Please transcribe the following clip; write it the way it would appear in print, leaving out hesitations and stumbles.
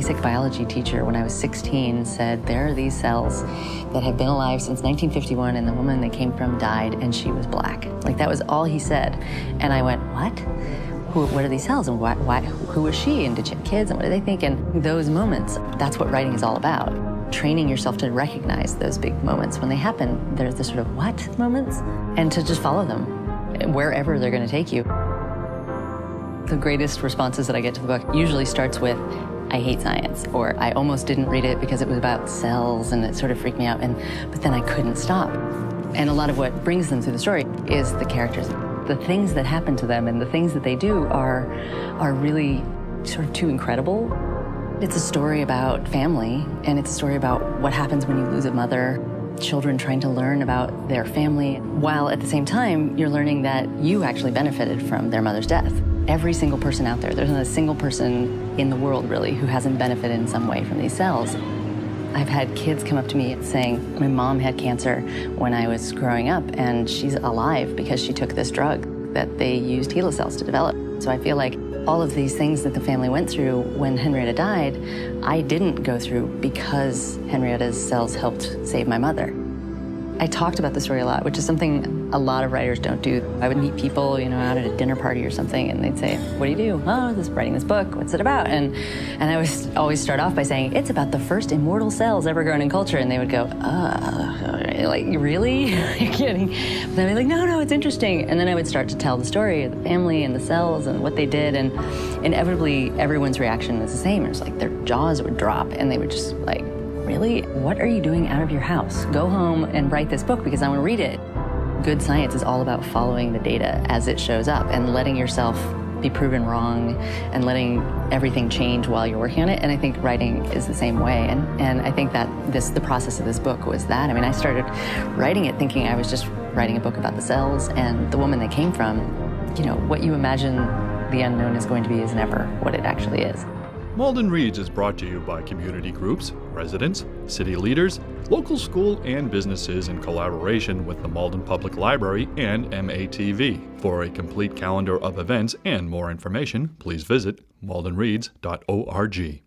basic biology teacher, when I was 16, said, there are these cells that have been alive since 1951, and the woman they came from died, and she was black. Like, that was all he said. And I went, what? What are these cells, and who was she, and did she have kids, and what do they think? And those moments, that's what writing is all about. Training yourself to recognize those big moments when they happen. There's the sort of what moments, and to just follow them wherever they're going to take you. The greatest responses that I get to the book usually starts with, I hate science, or I almost didn't read it because it was about cells and it sort of freaked me out, but then I couldn't stop. And a lot of what brings them through the story is the characters. The things that happen to them and the things that they do are really sort of too incredible. It's a story about family, and it's a story about what happens when you lose a mother, children trying to learn about their family, while at the same time, you're learning that you actually benefited from their mother's death. Every single person out there's not a single person in the world, really, who hasn't benefited in some way from these cells. I've had kids come up to me saying, my mom had cancer when I was growing up, and she's alive because she took this drug that they used HeLa cells to develop. So I feel like all of these things that the family went through when Henrietta died, I didn't go through because Henrietta's cells helped save my mother. I talked about the story a lot, which is something a lot of writers don't do. I would meet people, out at a dinner party or something, and they'd say, what do you do? Oh, writing this book, what's it about? And I would always start off by saying, it's about the first immortal cells ever grown in culture. And they would go, like, really? You're kidding? But I'd be like, no, it's interesting. And then I would start to tell the story of the family and the cells and what they did, and inevitably everyone's reaction is the same. It's like their jaws would drop, and they would just like, really? What are you doing out of your house? Go home and write this book because I want to read it. Good science is all about following the data as it shows up and letting yourself be proven wrong and letting everything change while you're working on it. And I think writing is the same way. And I think that the process of this book was that. I mean, I started writing it thinking I was just writing a book about the cells and the woman they came from. What you imagine the unknown is going to be is never what it actually is. Malden Reads is brought to you by community groups, residents, city leaders, local school and businesses in collaboration with the Malden Public Library and MATV. For a complete calendar of events and more information, please visit maldenreads.org.